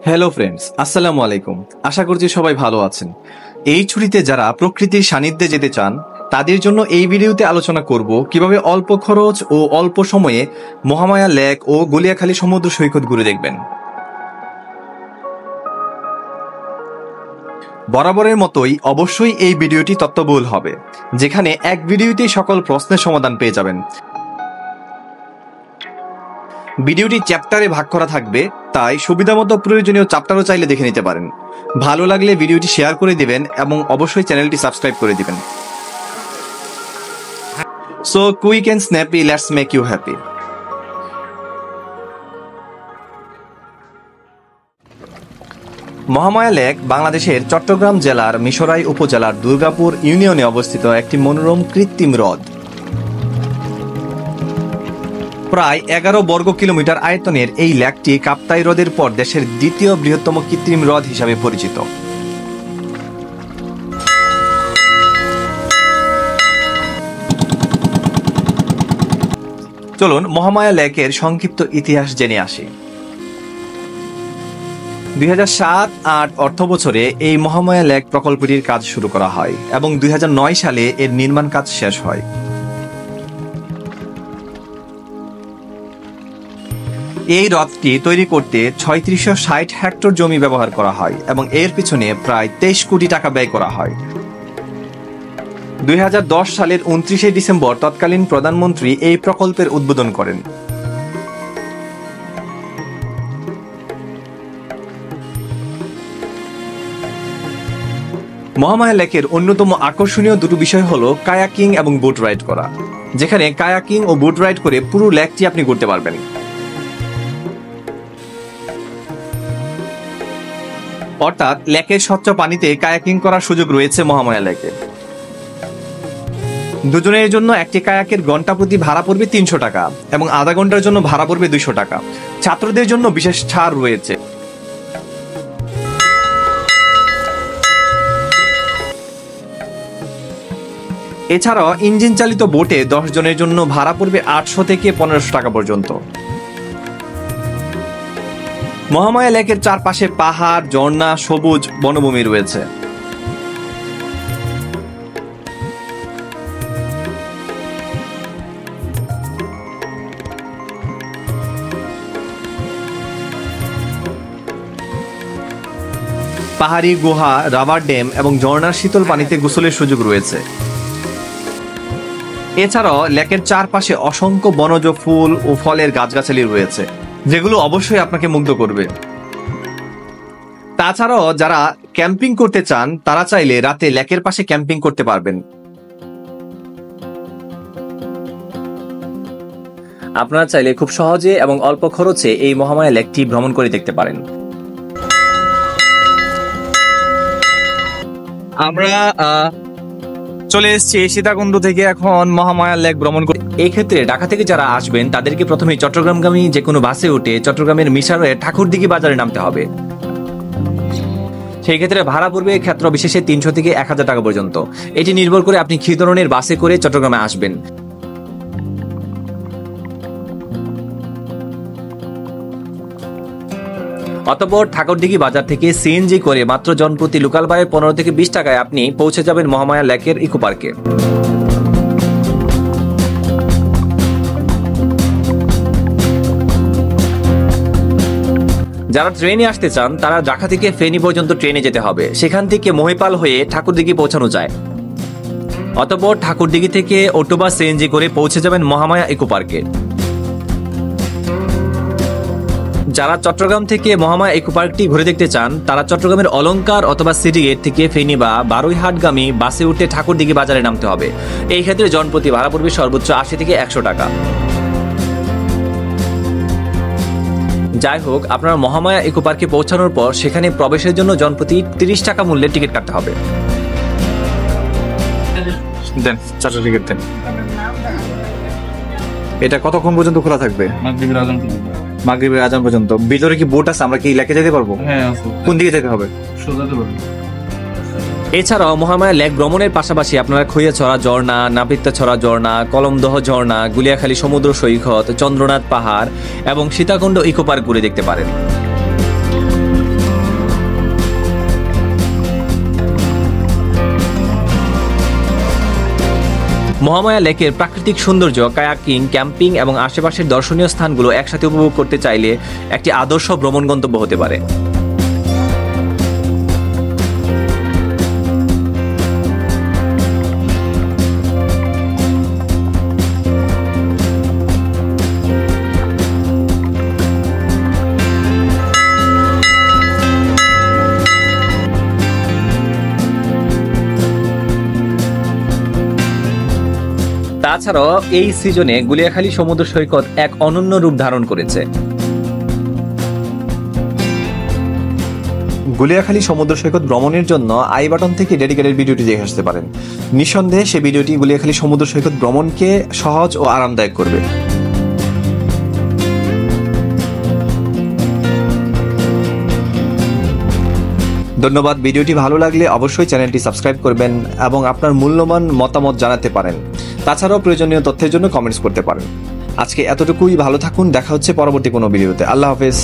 Hello friends, আসসালামু আলাইকুম। আশা করছি সবাই ভালো আছেন। এই ছুটিতে যারা প্রকৃতির সান্নিধ্যে যেতে চান তাদের জন্য এই ভিডিওতে আলোচনা করব কিভাবে অল্প খরচ ও অল্প সময়ে মহামায়া লেক ও গলিয়াখালী সমুদ্র সৈকত ঘুরে দেখবেন। বরাবরের মতোই অবশ্যই এই ভিডিওটি তথ্যবহুল হবে, যেখানে এক ভিডিওতেই সকল প্রশ্নের সমাধান পেয়ে যাবেন। ভিডিওটি চ্যাপ্টারে ভাগ করা থাকবে, তাই সুবিধামতো প্রয়োজনীয় চ্যাপ্টারও চাইলে দেখে নিতে পারেন। ভালো লাগলে ভিডিওটি শেয়ার করে দিবেন এবং অবশ্যই চ্যানেলটি সাবস্ক্রাইব করে দিবেন। So quick and snappy, let's make you happy. Mahamaya lake বাংলাদেশের চট্টগ্রাম জেলার মিশরাই উপজেলার দুর্গাপুর ইউনিয়নে অবস্থিত একটি মনোরম কৃত্রিম হ্রদ। প্রায় 11 বর্গ কিলোমিটার আয়তনের এই লেকটি কাপ্তাই হ্রদের পর দেশের দ্বিতীয় বৃহত্তম কৃত্রিম হ্রদ হিসাবে পরিচিত। চলুন মহামায়া লেকের সংক্ষিপ্ত ইতিহাস জেনে আসি। 2007-08 অর্থ বছরে এই মহামায়া লেক প্রকল্পটির কাজ শুরু করা হয় এবং 2009 সালে এর নির্মাণ কাজ শেষ হয়। এই হ্রদটি তৈরি করতে 3660 হেক্টর জমি ব্যবহার করা হয় এবং এর পিছনে প্রায় 23 কোটি টাকা ব্যয় করা হয়। 2010 সালের 29 ডিসেম্বর তৎকালীন প্রধানমন্ত্রী এই প্রকল্পের উদ্বোধন করেন। মহামায়া লেকের অন্যতম আকর্ষণীয় দুটো বিষয় হলো কায়াকিং এবং বোট রাইড করা, যেখানে কায়াকিং ও বোট রাইড করে পুরো লেকটি আপনি ঘুরতে পারবেন। অর্থাৎ লেকের স্বচ্ছ পানিতে কায়াকিং করার সুযোগ রয়েছে মহামায়া লেকে। দুজনের জন্য একটি কায়াকের ঘন্টা প্রতি ভাড়া পড়বে 300 টাকা এবং আধা ঘন্টার জন্য ভাড়া পড়বে 200 টাকা। ছাত্রদের জন্য বিশেষ ছাড় রয়েছে। এছাড়াও ইঞ্জিন চালিত বোটে 10 জনের জন্য ভাড়া পড়বে 800 থেকে 1500 টাকা পর্যন্ত। মহামায়া লেকের চারপাশে পাহাড়, ঝর্ণা, সবুজ বনভূমি রয়েছে। পাহাড়ি গুহা, রাবার ড্যাম এবং ঝর্ণার শীতল পানিতে গোসলের সুযোগ রয়েছে। এছাড়াও লেকের চারপাশে অসংখ্য বনজ ফুল ও ফলের গাছগাছালি রয়েছে, যেগুলো অবশ্যই আপনাকে মুগ্ধ করবে। তাছাড়াও যারা ক্যাম্পিং করতে চান তারা চাইলে রাতে লেকের পাশে ক্যাম্পিং করতে পারবেন। আপনারা চাইলে খুব সহজে এবং অল্প খরচে এই মহামায়া লেকটি ভ্রমণ করে দেখতে পারেন। আমরা চলে এসেছি সীতাকুণ্ড থেকে এখন মহামায়া লেক ভ্রমণ করি। এই ক্ষেত্রে ঢাকা থেকে যারা আসবেন তাদেরকে প্রথমে চট্টগ্রামগামী যে কোনো বাসে উঠে চট্টগ্রামের মিশারে ঠাকুরদিঘি বাজারে নামতে হবে। সেই ক্ষেত্রে ভাড়া পড়বে ক্ষেত্র বিশেষে 300 থেকে 1000 টাকা পর্যন্ত। এটি নির্ভর করে আপনি কি ধরনের বাসে করে চট্টগ্রামে আসবেন। অতঃপর ঠাকুরদিঘি বাজার থেকে সিএনজি করে মাত্র জনপ্রতি লোকাল ভাড়ায় 15 থেকে 20 টাকায় আপনি পৌঁছে যাবেন মহামায়া লেকের ইকো পার্কে। যারা ট্রেনে আসতে চান তারা ঢাকা থেকে ফেনী পর্যন্ত ট্রেনে যেতে হবে, সেখান থেকে মহিপাল হয়ে ঠাকুরদিঘি পৌঁছানো যায়। অতঃপর ঠাকুরদিঘি থেকে অটো বা সিএনজি করে পৌঁছে যাবেন মহামায়া ইকো পার্কে। যারা চট্টগ্রাম থেকে মহামায়া ইকো পার্কটি ঘুরে দেখতে চান তারা চট্টগ্রামের অলংকার অথবা সিটি গেট থেকে ফেনী বা বারুইহাটগামী বাসে উঠে ঠাকুরদিঘি বাজারে নামতে হবে। এই ক্ষেত্রে জনপ্রতি ভাড়া পড়বে সর্বোচ্চ 80 থেকে 100 টাকা। যাই হোক, আপনারা মহামায়া ইকো পার্কে পৌঁছানোর পর সেখানে প্রবেশের জন্য জনপ্রতি 30 টাকা মূল্যের টিকিট কাটতে হবে। দেন, চারটা টিকিট দেন। এটা কতক্ষণ পর্যন্ত খোলা থাকবে? মাগরিবের আজান পর্যন্ত। ভিতরে কি বোট আছে? আমরা কি লেকে যেতে পারবো? হ্যাঁ আছে। কোন দিকে যেতে হবে? সোজা যেতে পারবো। এছাড়াও মহামায়া লেক ভ্রমণের পাশাপাশি আপনারা খৈয়াছড়া ঝর্ণা, নাপিতাছড়া ঝর্ণা, কলমদহ ঝর্ণা, গুলিয়াখালী সমুদ্র সৈকত, চন্দ্রনাথ পাহাড় এবং সীতাকুণ্ড ইকো পার্ক ঘুরে দেখতে পারেন। মহামায়া লেকের প্রাকৃতিক সৌন্দর্য, কায়াকিং, ক্যাম্পিং এবং আশেপাশের দর্শনীয় স্থানগুলো একসাথে উপভোগ করতে চাইলে একটি আদর্শ ভ্রমণ গন্তব্য হতে পারে। তাছাড়াও এই সিজনে গুলিয়াখালী সমুদ্র সৈকত এক অনন্য রূপ ধারণ করেছে। গুলিয়াখালী সমুদ্র সৈকত ভ্রমণের জন্য আই বাটন থেকে ডেডিকেটেড ভিডিওটি দেখে আসতে পারেন। নিঃসন্দেহে সেই ভিডিওটি গুলিয়াখালী সমুদ্র সৈকত ভ্রমণকে সহজ ও আরামদায়ক করবে। ধন্যবাদ। ভিডিওটি ভালো লাগলে অবশ্যই চ্যানেলটি সাবস্ক্রাইব করবেন এবং আপনার মূল্যবান মতামত জানাতে পারেন। তাছাড়াও প্রয়োজনীয় তথ্যের জন্য কমেন্টস করতে পারেন। আজকে এতটুকুই, ভালো থাকুন, দেখা হচ্ছে পরবর্তী কোনো ভিডিওতে। আল্লাহ হাফেজ।